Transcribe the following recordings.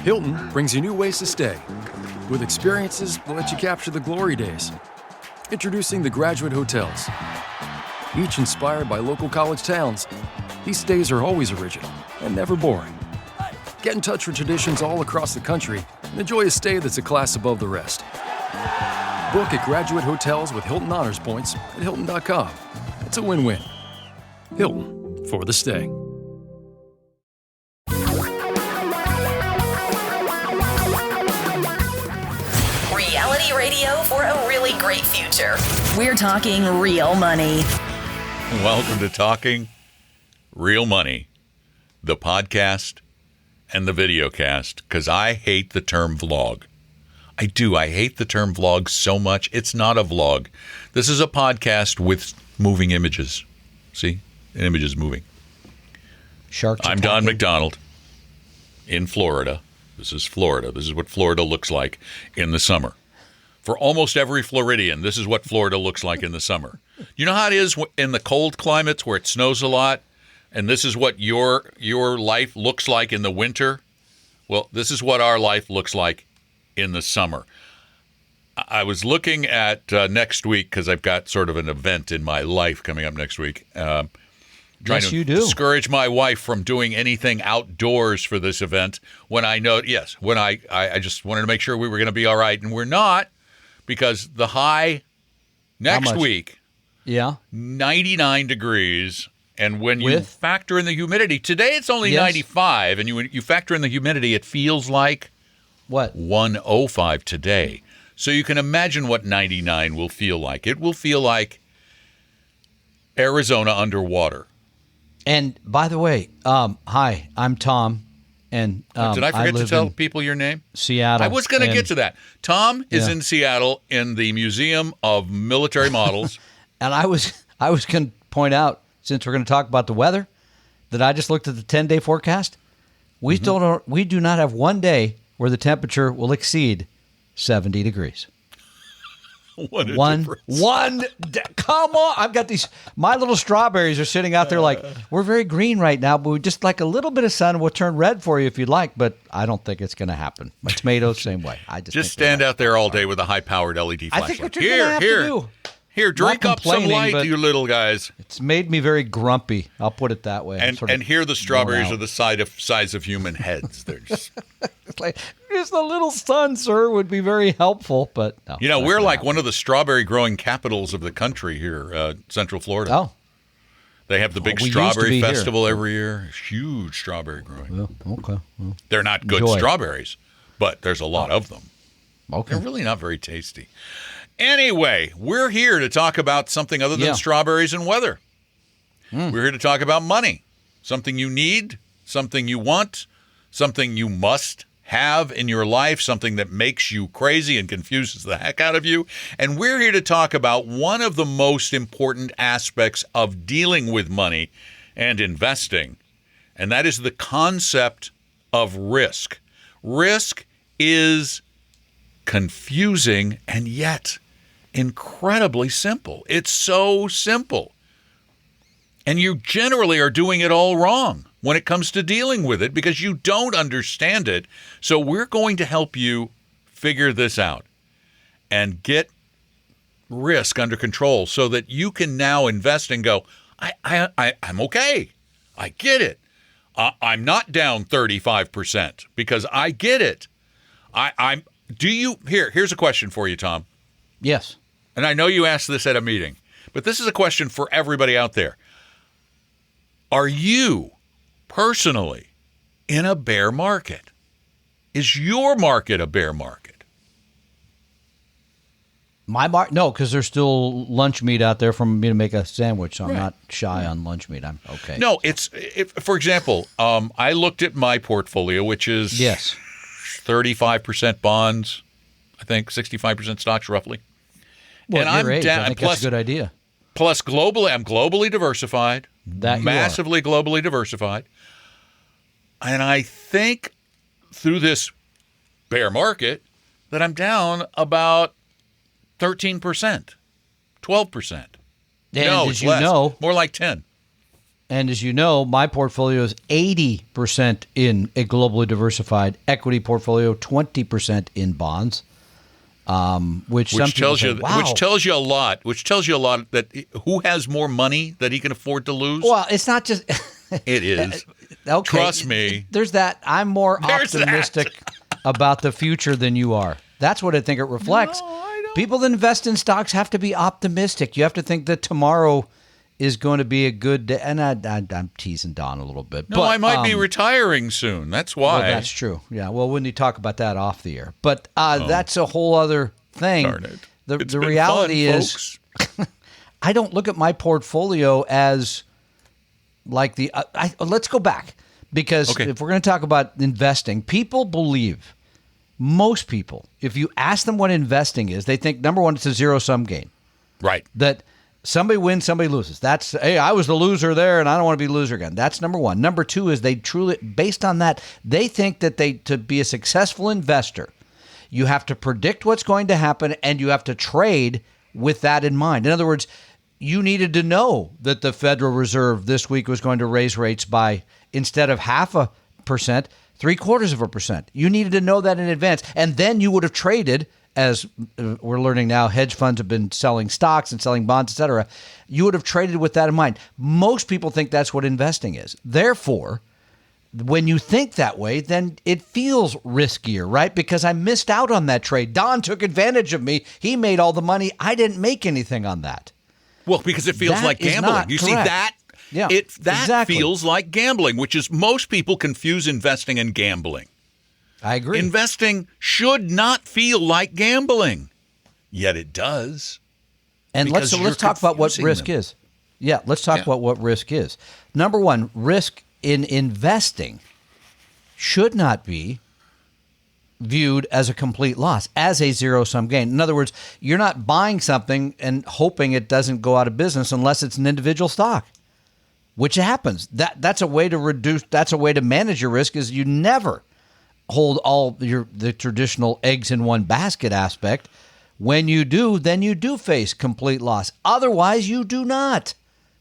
Hilton brings you new ways to stay, with experiences that let you capture the glory days. Introducing the Graduate Hotels. Each inspired by local college towns, these stays are always original and never boring. Get in touch with traditions all across the country and enjoy a stay that's a class above the rest. Book at Graduate Hotels with Hilton Honors Points at Hilton.com. It's a win-win. Hilton, for the stay. Reality radio for a really great future. We're talking real money. Welcome to Talking Real Money, the podcast and the videocast, because I hate the term vlog. I do. I hate the term vlog so much. It's not a vlog. This is a podcast with moving images. See? Images moving. Sharks I'm Don McDonald in Florida. This is Florida. This is what Florida looks like in the summer. For almost every Floridian, this is what Florida looks like in the summer. You know how it is in the cold climates where it snows a lot, and this is what your life looks like in the winter? Well, this is what our life looks like in the summer. I was looking at next week, because I've got sort of an event in my life coming up next week. Trying Yes, to you do. discourage my wife from doing anything outdoors for this event when I know, when I just wanted to make sure we were going to be all right, and we're not, because the high next week, 99 degrees, and when you factor in the humidity, today it's only 95, and you factor in the humidity, it feels like what? 105 today. So you can imagine what 99 will feel like. It will feel like Arizona underwater. And by the way, hi, I'm Tom, and did I forget to live tell in people your name? Seattle. I was going to get to that. Tom is Yeah. in Seattle in the Museum of Military Models. And I was going to point out, since we're going to talk about the weather, that I just looked at the 10-day forecast. We do not have one day where the temperature will exceed 70 degrees. What a difference. Come on. I've got these, my little strawberries are sitting out there like, we're very green right now, but we just like a little bit of sun will turn red for you if you'd like, but I don't think it's going to happen. My tomatoes, same way. I just stand out there all day with a high-powered LED flashlight. I think what you're going to have to do. Here, drink Not up some complaining, light, you little guys. It's made me very grumpy. I'll put it that way. And here the strawberries are the size of human heads. They're just... It's like, just a little sun, sir, would be very helpful, but no. You know, we're like one of the strawberry growing capitals of the country here, Central Florida. Oh. They have the big we used to strawberry be here. festival every year. Huge strawberry growing. Well, okay. Well, They're not good enjoy. strawberries, but there's a lot of them. okay. They're really not very tasty. Anyway, we're here to talk about something other than strawberries and weather. We're here to talk about money. Something you need, something you want, something you must have in your life, something that makes you crazy and confuses the heck out of you. And we're here to talk about one of the most important aspects of dealing with money and investing, and that is the concept of risk. Risk is confusing and yet incredibly simple. It's so simple. And you generally are doing it all wrong when it comes to dealing with it because you don't understand it. So we're going to help you figure this out and get risk under control so that you can now invest and go, I'm okay. I get it. I'm not down 35% because I get it. Here's a question for you, Tom. Yes. And I know you asked this at a meeting, but this is a question for everybody out there. Are you personally in a bear market? Is your market a bear market? No, because there's still lunch meat out there for me to make a sandwich, so I'm not shy on lunch meat. I'm okay. No, for example, I looked at my portfolio, which is 35% bonds, I think 65% stocks roughly. Well, and at your I'm age, down. I think that's a good idea. Plus, I'm globally diversified, massively globally diversified. And I think through this bear market that I'm down about 13%, 12%. And no, it's less. More like 10. And as you know, my portfolio is 80% in a globally diversified equity portfolio, 20% in bonds. Which tells say, you, wow. which tells you a lot. Which tells you a lot that who has more money that he can afford to lose. Well, it's not just. It is. Okay, Trust me. There's that. I'm more There's optimistic about the future than you are. That's what I think it reflects. No, I don't. People that invest in stocks have to be optimistic. You have to think that tomorrow is going to be a good day. And I'm teasing Don a little bit. No, but, I might be retiring soon. That's why. Well, that's true. Yeah. Well, when you talk about that off the air, but that's a whole other thing. Darn it. It's The been reality fun, is, folks. I don't look at my portfolio as like the. Let's go back because if we're going to talk about investing, people believe, most people, if you ask them what investing is, they think number one, it's a zero sum game. Right. That somebody wins, somebody loses. That's, hey, I was the loser there, and I don't want to be a loser again. That's number one. Number two is they truly, based on that, they think that to be a successful investor, you have to predict what's going to happen, and you have to trade with that in mind. In other words, you needed to know that the Federal Reserve this week was going to raise rates by, instead of 0.5%, 0.75%. You needed to know that in advance, and then you would have traded. As we're learning now, hedge funds have been selling stocks and selling bonds, et cetera. You would have traded with that in mind. Most people think that's what investing is. Therefore, when you think that way, then it feels riskier, right? Because I missed out on that trade. Don took advantage of me. He made all the money. I didn't make anything on that. Well, because it feels That like is gambling. not You see correct. that? Yeah, That exactly. feels like gambling, which is most people confuse investing and gambling. I agree. Investing should not feel like gambling, yet it does. And because let's you're talk about what confusing risk them. is. Yeah, let's talk about what risk is. Number one, risk in investing should not be viewed as a complete loss, as a zero-sum gain. In other words, you're not buying something and hoping it doesn't go out of business unless it's an individual stock, which happens. That's a way to reduce. That's a way to manage your risk. Is you never hold all the traditional eggs in one basket aspect. When you do, then you do face complete loss. Otherwise, you do not.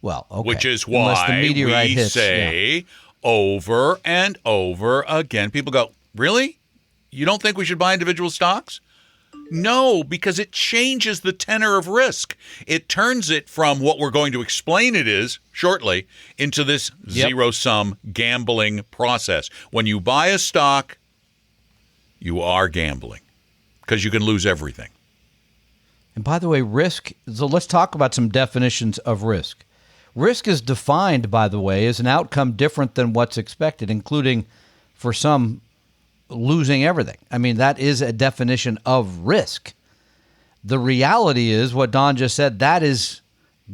Well, okay. Which is Unless the why meteorite we hits. say over and over again. People go, really? You don't think we should buy individual stocks? No, because it changes the tenor of risk. It turns it from what we're going to explain it is shortly into this zero-sum gambling process. When you buy a stock, you are gambling because you can lose everything. And by the way, risk, so let's talk about some definitions of risk. Risk is defined, by the way, as an outcome different than what's expected, including, for some, losing everything. I mean, that is a definition of risk. The reality is what Don just said, that is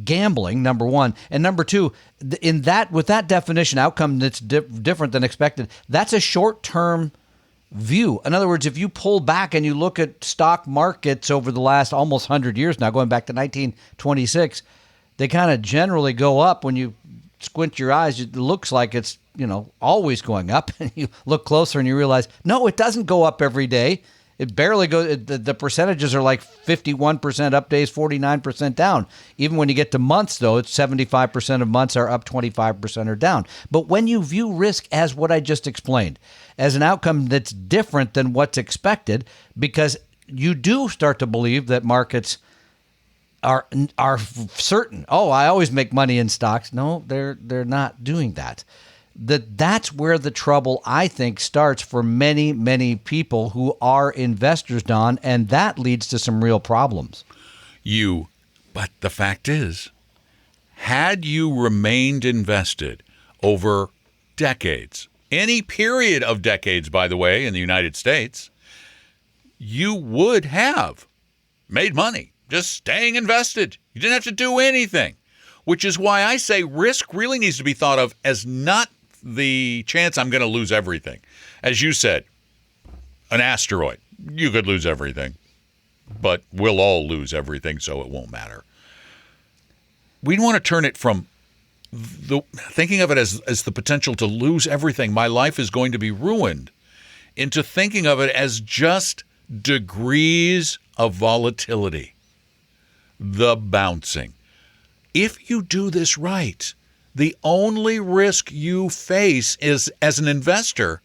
gambling, number one. And number two, with that definition, outcome that's different than expected, that's a short-term view. In other words, if you pull back and you look at stock markets over the last almost 100 years now, going back to 1926, they kind of generally go up. When you squint your eyes, it looks like it's, always going up. And you look closer and you realize, no, it doesn't go up every day. It barely goes. The percentages are like 51% up days, 49% down. Even when you get to months, though, it's 75% of months are up, 25% are down. But when you view risk as what I just explained, as an outcome that's different than what's expected, because you do start to believe that markets are certain. Oh, I always make money in stocks. No, they're not doing that. That's where the trouble, I think, starts for many, many people who are investors, Don, and that leads to some real problems. But the fact is, had you remained invested over decades, any period of decades, by the way, in the United States, you would have made money just staying invested. You didn't have to do anything, which is why I say risk really needs to be thought of as not the chance I'm going to lose everything. As you said, an asteroid, you could lose everything, but we'll all lose everything, so it won't matter. We want to turn it from thinking of it as the potential to lose everything, my life is going to be ruined, into thinking of it as just degrees of volatility, the bouncing. If you do this right, The only risk you face is, as an investor,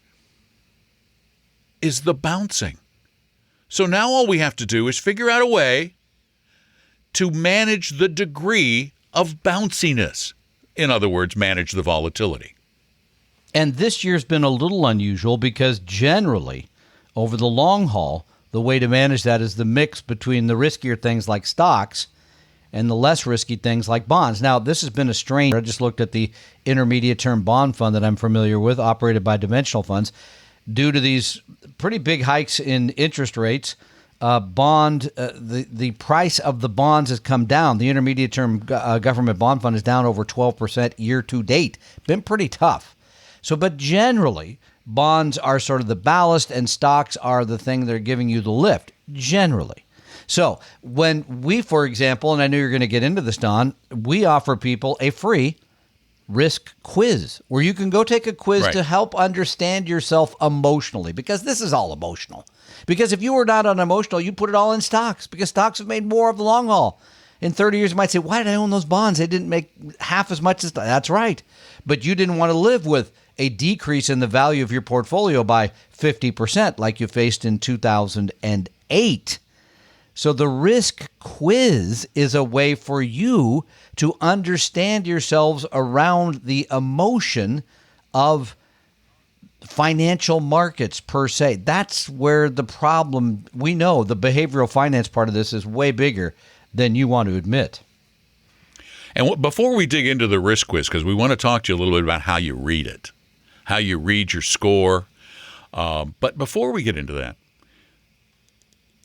is the bouncing. So now all we have to do is figure out a way to manage the degree of bounciness. In other words, manage the volatility. And this year's been a little unusual because generally, over the long haul, the way to manage that is the mix between the riskier things like stocks and the less risky things like bonds. Now, this has been a strain. I just looked at the intermediate term bond fund that I'm familiar with, operated by Dimensional Funds. Due to these pretty big hikes in interest rates, the price of the bonds has come down. The intermediate term government bond fund is down over 12% year to date. Been pretty tough. So, but generally, bonds are sort of the ballast and stocks are the thing that are giving you the lift, generally. So when we, for example, and I knew you were going to get into this, Don, we offer people a free risk quiz where you can go take a quiz Right. to help understand yourself emotionally, because this is all emotional. Because if you were not unemotional, you put it all in stocks, because stocks have made more of the long haul. In 30 years, you might say, why did I own those bonds? They didn't make half as much as that's right. But you didn't want to live with a decrease in the value of your portfolio by 50% like you faced in 2008. So the risk quiz is a way for you to understand yourselves around the emotion of financial markets per se. That's where the problem, we know the behavioral finance part of this is way bigger than you want to admit. And before we dig into the risk quiz, because we want to talk to you a little bit about how you read it, how you read your score. But before we get into that,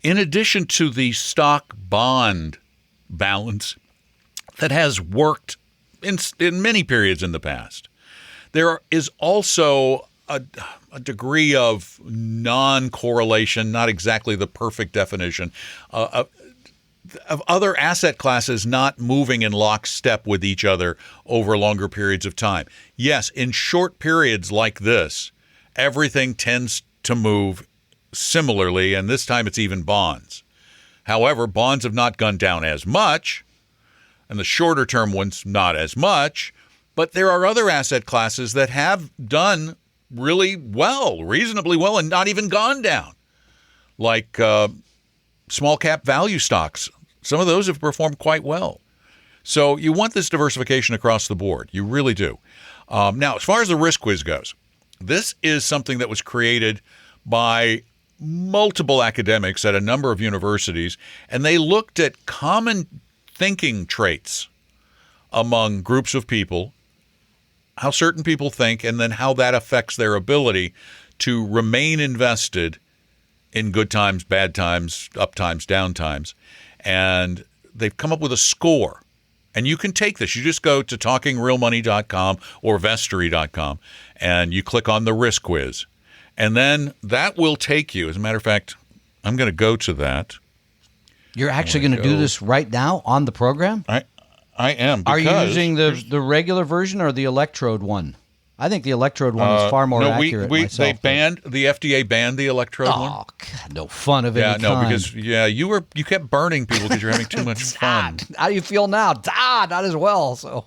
in addition to the stock bond balance that has worked in many periods in the past, there is also a degree of non-correlation, not exactly the perfect definition, of other asset classes not moving in lockstep with each other over longer periods of time. Yes, in short periods like this, everything tends to move similarly, and this time it's even bonds. However, bonds have not gone down as much, and the shorter term ones not as much, but there are other asset classes that have done really well, reasonably well, and not even gone down, like small cap value stocks. Some of those have performed quite well. So you want this diversification across the board. You really do. Now, as far as the risk quiz goes, this is something that was created by multiple academics at a number of universities, and they looked at common thinking traits among groups of people, how certain people think, and then how that affects their ability to remain invested in good times, bad times, up times, down times. And they've come up with a score. And you can take this. You just go to talkingrealmoney.com or vestory.com, and you click on the risk quiz. And then that will take you. As a matter of fact, I'm going to go to that. You're actually going to do this right now on the program? I am. Are you using the regular version or the electrode one? I think the electrode one is far more accurate myself. The FDA banned the electrode one. Oh, God, no fun of any kind. Because you kept burning people because you're having too much fun. How do you feel now? Not as well. So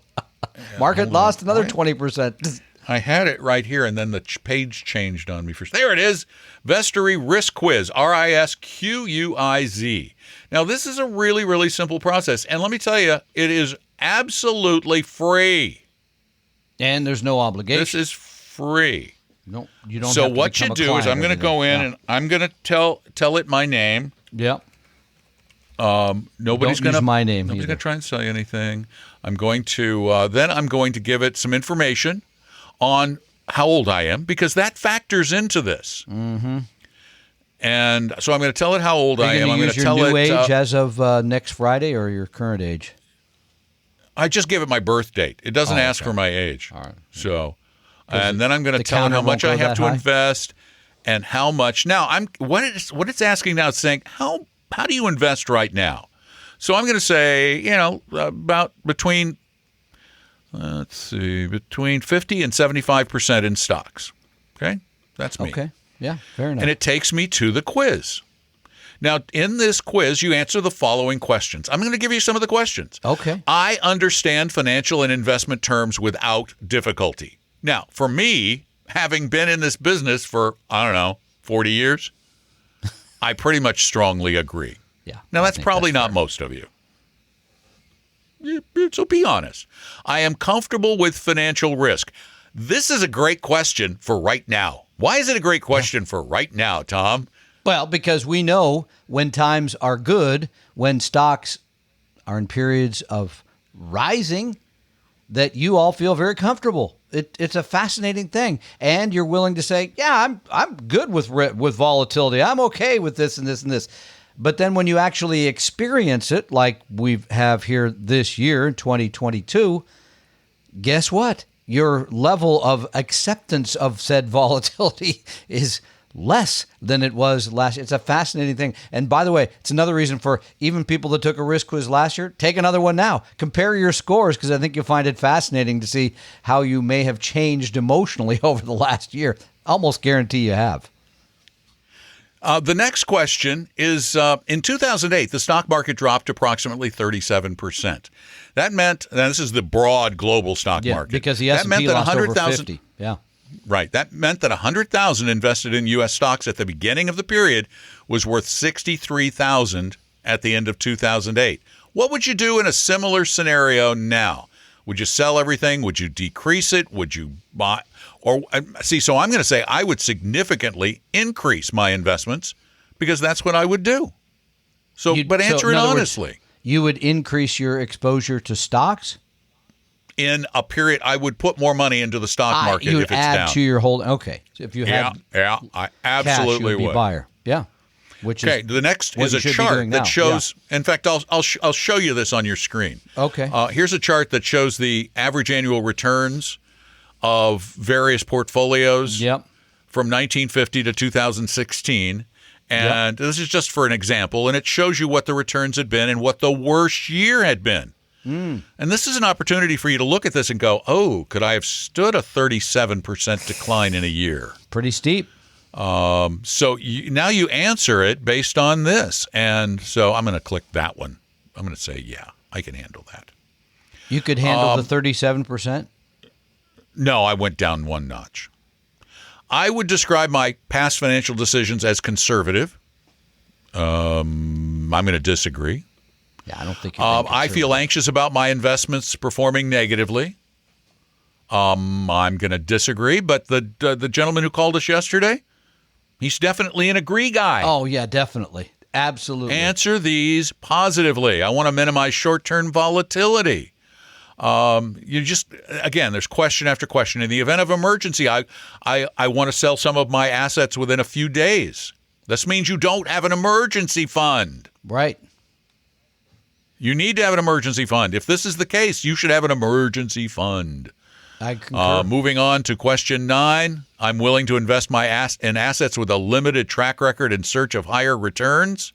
market lost another 20%. I had it right here, and then the page changed on me. There it is, Vestory Risk Quiz, RISQUIZ. Now, this is a really, really simple process, and let me tell you, it is absolutely free. And there's no obligation. This is free. No, you don't. So have to what you do is I'm going to go in and I'm going to tell it my name. Yep. Nobody's going to my name. Nobody's going to try and sell you anything. I'm going to then I'm going to give it some information on how old I am, because that factors into this. Mm-hmm. And so I'm going to tell it how old I am. I'm going to tell it your new age as of next Friday, or your current age. I just give it my birth date. It doesn't ask for my age. All right. So, and then I'm going to tell it how much I have to invest and how much. Now, what it's asking now is saying how do you invest right now? So I'm going to say, about between 50 and 75% in stocks. Okay? That's me. Okay. Yeah, fair enough. And it takes me to the quiz. Now, in this quiz, you answer the following questions. I'm going to give you some of the questions. Okay. I understand financial and investment terms without difficulty. Now, for me, having been in this business for, 40 years, I pretty much strongly agree. Yeah. Now, I that's think probably that's not fair. most of you. So be honest. I am comfortable with financial risk. This is a great question for right now. Why is it a great question for right now, Tom? Well, because we know when times are good, when stocks are in periods of rising, that you all feel very comfortable. It's a fascinating thing, and you're willing to say, "Yeah, I'm good with volatility. I'm okay with this and this and this." But then when you actually experience it, like we have here this year in 2022, guess what? Your level of acceptance of said volatility is less than it was last year. It's a fascinating thing. And by the way, it's another reason for even people that took a risk quiz last year, take another one now. Compare your scores, because I think you'll find it fascinating to see how you may have changed emotionally over the last year. Almost guarantee you have. The next question is, in 2008, the stock market dropped approximately 37%. That meant, and this is the broad global stock market. Because the S&P lost over 50. Yeah. Right. That meant that 100,000 invested in U.S. stocks at the beginning of the period was worth 63,000 at the end of 2008. What would you do in a similar scenario now? Would you sell everything? Would you decrease it? Would you buy? Or see, so I'm going to say I would significantly increase my investments because that's what I would do. But answer it honestly. You would increase your exposure to stocks? In a period, I would put more money into the stock market you would if it's add down. to your holding. Okay. So if you had I absolutely cash, you would be a buyer. Yeah. Okay, the next is a chart that shows, in fact, I'll show you this on your screen. Okay. Here's a chart that shows the average annual returns of various portfolios from 1950 to 2016. And this is just for an example, and it shows you what the returns had been and what the worst year had been. And this is an opportunity for you to look at this and go, oh, could I have stood a 37% decline in a year? Pretty steep. So now you answer it based on this. And so I'm going to click that one. I'm going to say, yeah, I can handle that. You could handle the 37%? No, I went down one notch. I would describe my past financial decisions as conservative. I'm going to disagree. Yeah, I don't think I feel anxious about my investments performing negatively. I'm going to disagree, but the gentleman who called us yesterday, he's definitely an agree guy. Oh, yeah, definitely. Absolutely. Answer these positively. I want to minimize short-term volatility. There's question after question. In the event of emergency, I want to sell some of my assets within a few days. This means you don't have an emergency fund. Right. You need to have an emergency fund. If this is the case, you should have an emergency fund. I concur. Moving on to question 9. I'm willing to invest in assets with a limited track record in search of higher returns.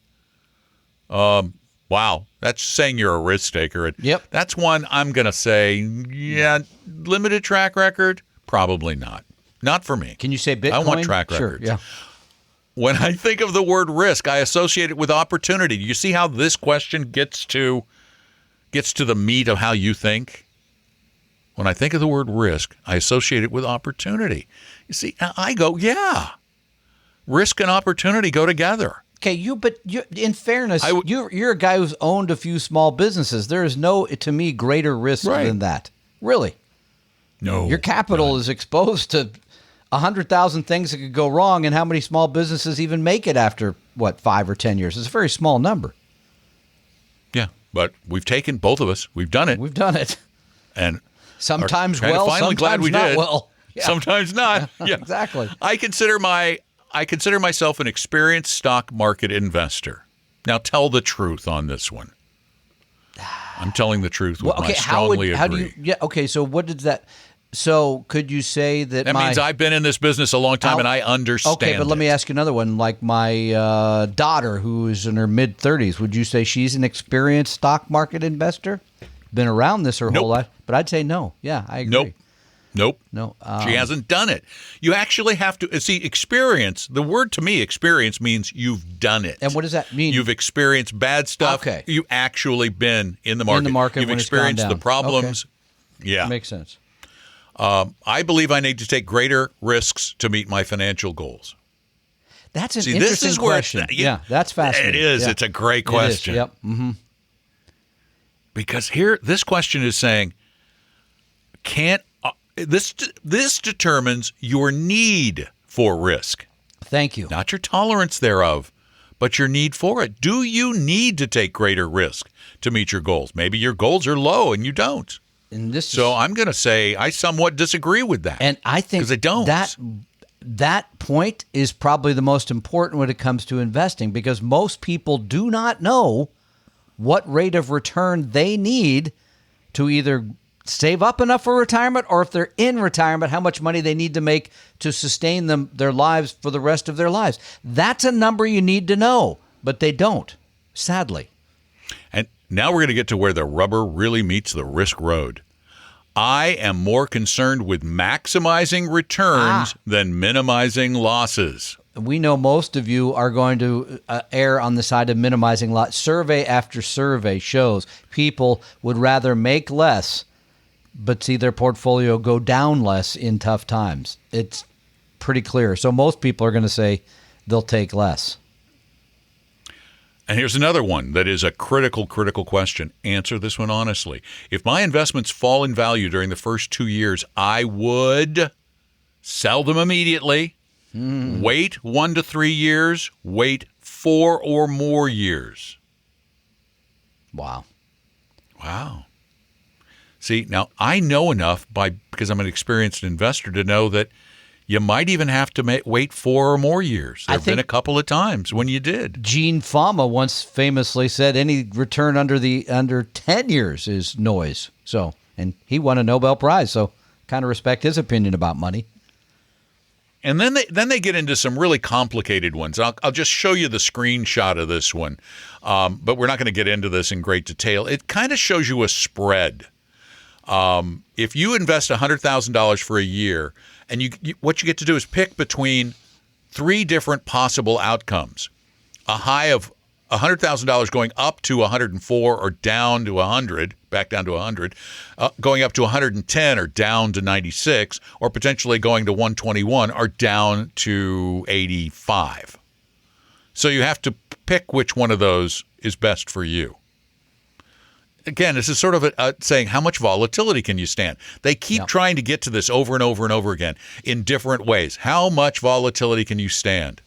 Wow. That's saying you're a risk taker. Yep. That's one I'm going to say, yeah, limited track record? Probably not. Not for me. Can you say Bitcoin? I want track Sure, records. yeah. When I think of the word risk, I associate it with opportunity. Do you see how this question gets to the meat of how you think? When I think of the word risk, I associate it with opportunity. You see, I go, yeah. Risk and opportunity go together. Okay, in fairness, you're a guy who's owned a few small businesses. There is no, to me, greater risk than that. Really. No. Your capital is exposed to 100,000 things that could go wrong, and how many small businesses even make it after, 5 or 10 years? It's a very small number. Yeah, but we've taken, both of us, we've done it. We've done it. And sometimes well, finally sometimes glad we not did. well. Yeah. Sometimes not. Yeah. Exactly. I consider myself an experienced stock market investor. Now tell the truth on this one. I'm telling the truth with my strongly agree. So what did that? So could you say that that means I've been in this business a long time and I understand. Okay, but let me ask you another one. Like my daughter, who is in her mid-30s, would you say she's an experienced stock market investor? Been around this her whole life? But I'd say no. Yeah, I agree. Nope. Nope. No. She hasn't done it. You actually have to see experience. The word to me, experience, means you've done it. And what does that mean? You've experienced bad stuff. Okay. You've actually been in the market. In the market You've when it's gone experienced the down. problems. Yeah. Makes sense. I believe I need to take greater risks to meet my financial goals. That's an See, interesting this is where question. That's fascinating. It is. Yeah. It's a great question. Yep. Mm-hmm. Because here, this question is saying, this determines your need for risk, Thank you. not your tolerance thereof, but your need for it. Do you need to take greater risk to meet your goals? Maybe your goals are low and you don't. And this So I'm going to say I somewhat disagree with that. And I think 'Cause I don't. that point is probably the most important when it comes to investing, because most people do not know what rate of return they need to either save up enough for retirement, or if they're in retirement, how much money they need to make to sustain their lives for the rest of their lives. That's a number you need to know, but they don't, sadly. And now we're going to get to where the rubber really meets the risk road. I am more concerned with maximizing returns than minimizing losses. We know most of you are going to err on the side of minimizing loss. Survey after survey shows people would rather make less but see their portfolio go down less in tough times. It's pretty clear. So most people are going to say they'll take less. And here's another one that is a critical question. Answer this one honestly. If my investments fall in value during the first 2 years, I would sell them immediately, wait 1 to 3 years, wait 4 or more years. Wow. Wow. See, now I know enough because I'm an experienced investor to know that you might even have to wait 4 or more years. There have been a couple of times when you did. Gene Fama once famously said any return under 10 years is noise. So, and he won a Nobel Prize, so kind of respect his opinion about money. And then they get into some really complicated ones. I'll just show you the screenshot of this one, but we're not going to get into this in great detail. It kind of shows you a spread. If you invest $100,000 for a year, and what you get to do is pick between 3 different possible outcomes: a high of $100,000 going up to 104 or down to 100, back down to 100, going up to 110 or down to 96, or potentially going to 121 or down to 85. So you have to pick which one of those is best for you. Again, this is sort of saying how much volatility can you stand? They keep trying to get to this over and over and over again in different ways. How much volatility can you stand?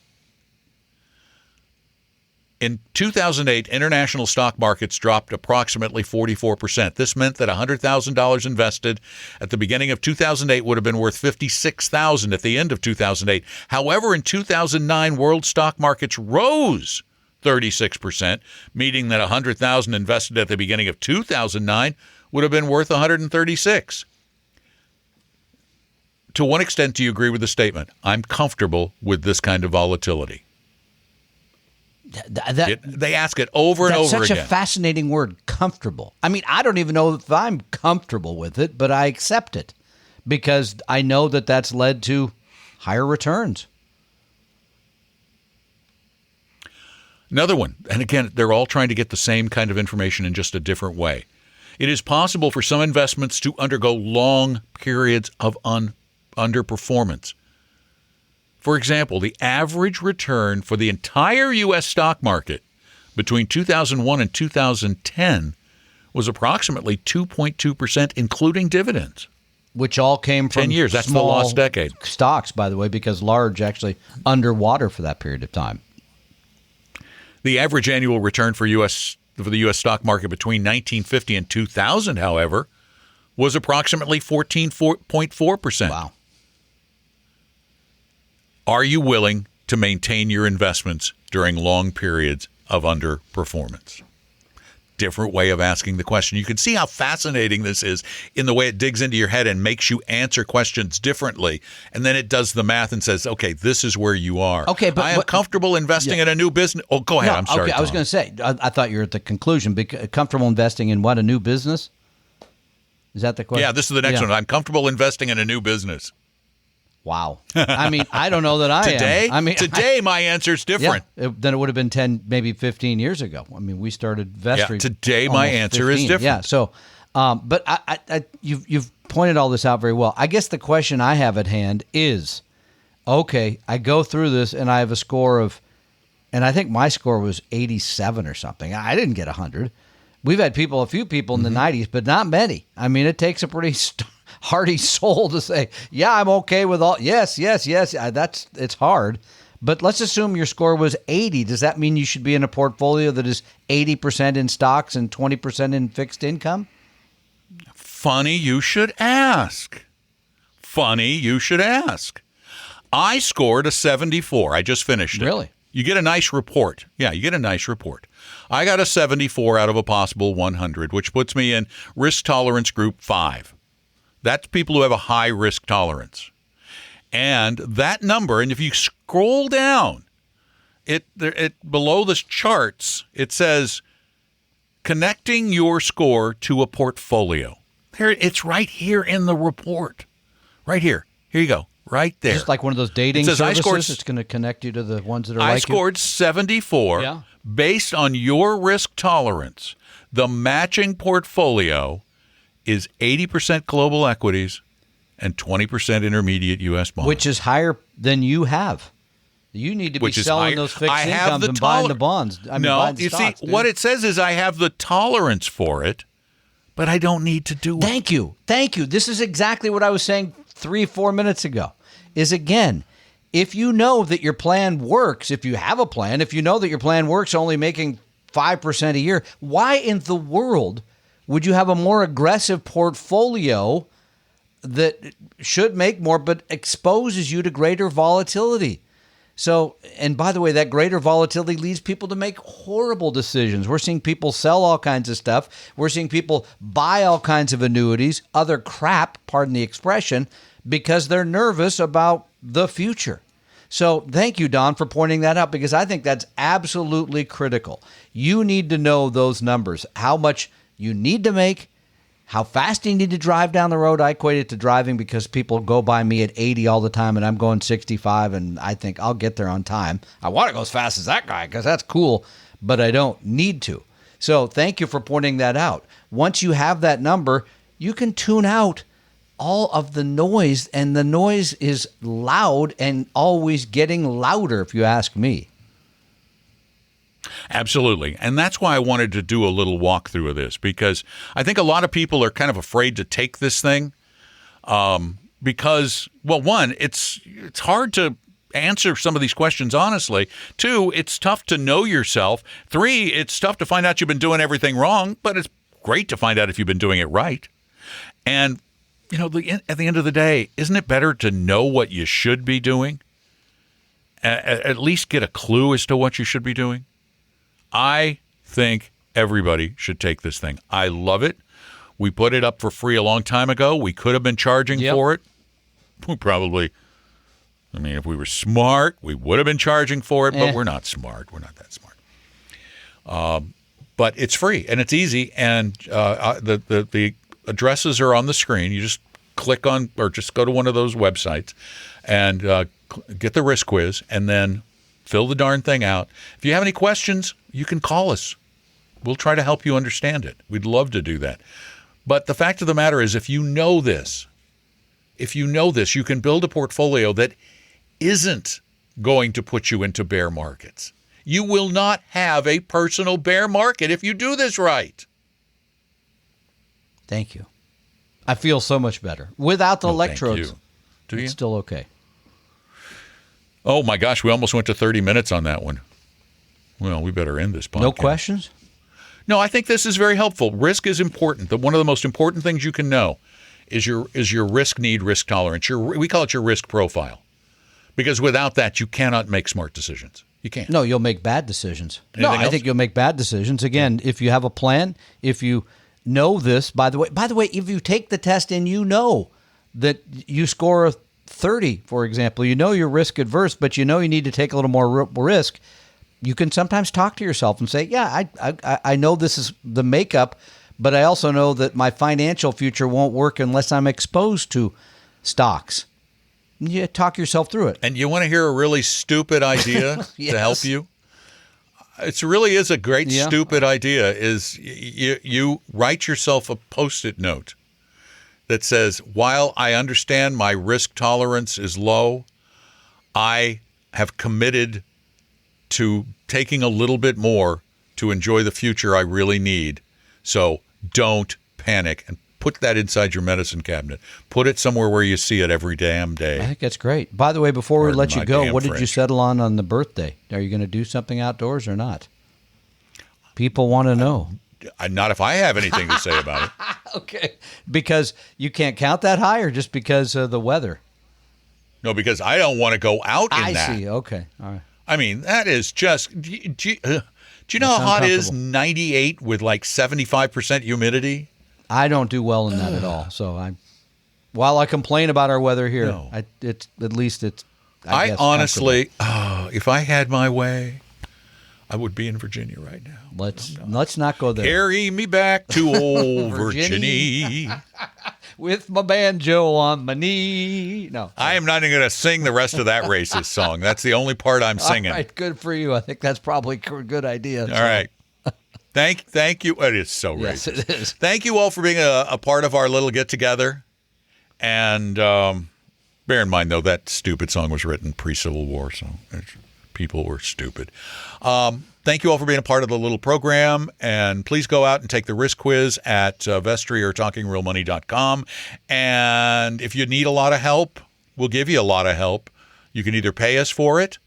In 2008, international stock markets dropped approximately 44%. This meant that $100,000 invested at the beginning of 2008 would have been worth $56,000 at the end of 2008. However, in 2009, world stock markets rose 36%, meaning that $100,000 invested at the beginning of 2009 would have been worth $136,000. To what extent do you agree with the statement? I'm comfortable with this kind of volatility. They ask it over and over again. That's such a fascinating word, comfortable. I mean, I don't even know if I'm comfortable with it, but I accept it because I know that that's led to higher returns. Another one, and again, they're all trying to get the same kind of information in just a different way. It is possible for some investments to undergo long periods of underperformance. For example, the average return for the entire U.S. stock market between 2001 and 2010 was approximately 2.2%, including dividends. Which all came from 10 years. That's the lost decade. Stocks, by the way, because large actually underwater for that period of time. The average annual return for the U.S. stock market between 1950 and 2000, however, was approximately 14.4%. Wow. Are you willing to maintain your investments during long periods of underperformance? Different way of asking the question. You can see how fascinating this is in the way it digs into your head and makes you answer questions differently. And then it does the math and says, okay, this is where you are. Okay, but I am comfortable investing in a new business. Oh, go ahead. No, I'm sorry. Okay, I was going to say, I thought you were at the conclusion. Comfortable investing in what, a new business? Is that the question? Yeah, this is the next one. I'm comfortable investing in a new business. Wow. I mean, I don't know that I Today? am. I mean, today my answer's different. Than it would have been 10, maybe 15 years ago. I mean, we started Vestry. Yeah, today my answer 15. is different. Yeah. So, but you've pointed all this out very well. I guess the question I have at hand is, okay, I go through this and I have a score of, and I think my score was 87 or something. I didn't get 100. We've had a few people in the 90s, but not many. I mean, it takes a pretty hearty soul to say, yeah, I'm okay with all. Yes. It's hard. But let's assume your score was 80. Does that mean you should be in a portfolio that is 80% in stocks and 20% in fixed income? Funny you should ask. I scored a 74. I just finished it. Really? You get a nice report. Yeah, you get a nice report. I got a 74 out of a possible 100, which puts me in risk tolerance group 5. That's people who have a high risk tolerance. And that number, and if you scroll down, it below the charts, it says connecting your score to a portfolio. There, it's right here in the report. Right here. Here you go. Right there. Just like one of those dating says, services, it's going to connect you to the ones that are I scored 74 based on your risk tolerance. The matching portfolio is 80% global equities and 20% intermediate U.S. bonds. Which is higher than you have. You need to be selling those fixed incomes and buying the bonds. No, you see, what it says is I have the tolerance for it, but I don't need to do it. Thank you. This is exactly what I was saying 3-4 minutes ago. Is again, if you know that your plan works, if you have a plan, if you know that your plan works only making 5% a year, why in the world would you have a more aggressive portfolio that should make more but exposes you to greater volatility? So, and by the way, that greater volatility leads people to make horrible decisions. We're seeing people sell all kinds of stuff. We're seeing people buy all kinds of annuities, other crap, pardon the expression, because they're nervous about the future. So thank you, Don, for pointing that out, because I think that's absolutely critical. You need to know those numbers, how much you need to make, how fast you need to drive down the road. I equate it to driving because people go by me at 80 all the time and I'm going 65 and I think I'll get there on time. I want to go as fast as that guy because that's cool, but I don't need to. So thank you for pointing that out. Once you have that number, you can tune out all of the noise, and the noise is loud and always getting louder, if you ask me. Absolutely. And that's why I wanted to do a little walkthrough of this, because I think a lot of people are kind of afraid to take this thing because, well, one, it's hard to answer some of these questions honestly. 2, it's tough to know yourself. 3, it's tough to find out you've been doing everything wrong, but it's great to find out if you've been doing it right. And you know, at the end of the day, isn't it better to know what you should be doing? At least get a clue as to what you should be doing? I think everybody should take this thing. I love it. We put it up for free a long time ago. We could have been charging for it. We probably, I mean, if we were smart, we would have been charging for it, but we're not smart. We're not that smart. But it's free, and it's easy, and the addresses are on the screen. You just click on or just go to one of those websites and get the risk quiz and then fill the darn thing out. If you have any questions, you can call us. We'll try to help you understand it. We'd love to do that. But the fact of the matter is, if you know this, you can build a portfolio that isn't going to put you into bear markets. You will not have a personal bear market if you do this right. Thank you. I feel so much better. Without the electrodes, thank you. Do you? It's still okay. Oh, my gosh. We almost went to 30 minutes on that one. Well, we better end this podcast. No questions? No, I think this is very helpful. Risk is important. One of the most important things you can know is your risk need, risk tolerance. We call it your risk profile. Because without that, you cannot make smart decisions. You can't. No, you'll make bad decisions. Anything else? I think you'll make bad decisions. Again, if you have a plan, if you know this, by the way, if you take the test and you know that you score a 30, for example, you know you're risk adverse, but you know you need to take a little more risk, you can sometimes talk to yourself and say, yeah, I know this is the makeup, but I also know that my financial future won't work unless I'm exposed to stocks. You talk yourself through it. And you want to hear a really stupid idea Yes. to help you? It really is a great Yeah. stupid idea. Is you write yourself a Post-it note that says, while I understand my risk tolerance is low, I have committed to taking a little bit more to enjoy the future I really need. So don't panic, and put that inside your medicine cabinet. Put it somewhere where you see it every damn I day. think that's great. By the way, before we Pardon let you my go, damn what did you French. settle on the birthday? Are you going to do something outdoors or not? People want to know. Not if I have anything to say about it. Okay. Because you can't count that high, or just because of the weather? No, because I don't want to go out in I that. see. Okay. All right. I mean, that is just. Do you know how That's hot it is? uncomfortable. 98 with like 75% humidity. I don't do well in that at all. So while I complain about our weather here, No. I guess I comfortable. honestly, if I had my way, I would be in Virginia right now. Let's not go there. Carry me back to old Virginia. Virginia. With my banjo on my knee. No. I am not even going to sing the rest of that racist song. That's the only part I'm singing. All right, good for you. I think that's probably a good idea. All right. Thank you. It is so Yes, racist. it is. Thank you all for being a part of our little get together. And bear in mind, though, that stupid song was written pre-Civil War, so people were stupid. Thank you all for being a part of the little program. And please go out and take the risk quiz at Vestry or TalkingRealMoney.com. And if you need a lot of help, we'll give you a lot of help. You can either pay us for it,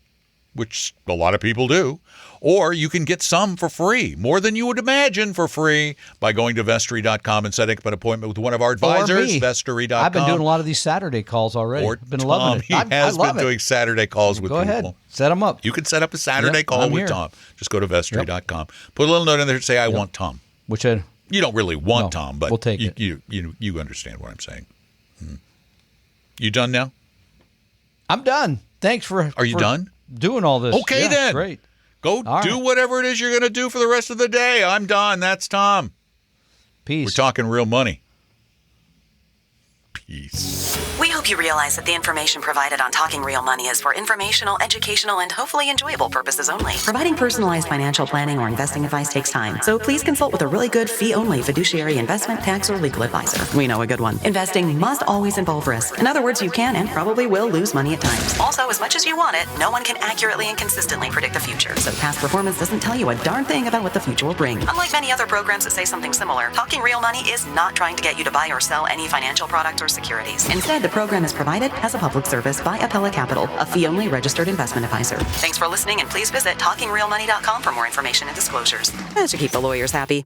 which a lot of people do, or you can get some for free, more than you would imagine for free, by going to Vestry.com and setting up an appointment with one of our advisors, me. Vestry.com. I've been doing a lot of these Saturday calls already. Or I've been Tom. loving it. He I has love been it. doing Saturday calls with Go people. ahead. Set them up. You can set up a Saturday Yep, call I'm with here. Tom. Just go to Vestry.com. Put a little note in there and say, I want Tom. Which I You don't really want No, Tom, but we'll take it. you understand what I'm saying. You done now? I'm done. Thanks for Are you for done? doing all this. Okay, Yeah, then. Great. Go All do right. whatever it is you're going to do for the rest of the day. I'm done. That's Tom. Peace. We're talking real money. Peace. We hope you realize that the information provided on Talking Real Money is for informational, educational, and hopefully enjoyable purposes only. Providing personalized financial planning or investing advice takes time, so please consult with a really good fee-only fiduciary investment, tax, or legal advisor. We know a good one. Investing must always involve risk. In other words, you can and probably will lose money at times. Also, as much as you want it, no one can accurately and consistently predict the future, so past performance doesn't tell you a darn thing about what the future will bring. Unlike many other programs that say something similar, Talking Real Money is not trying to get you to buy or sell any financial product or securities. Instead, the program is provided as a public service by Appella Capital, a fee-only registered investment advisor. Thanks for listening, and please visit TalkingRealMoney.com for more information and disclosures. That should keep the lawyers happy.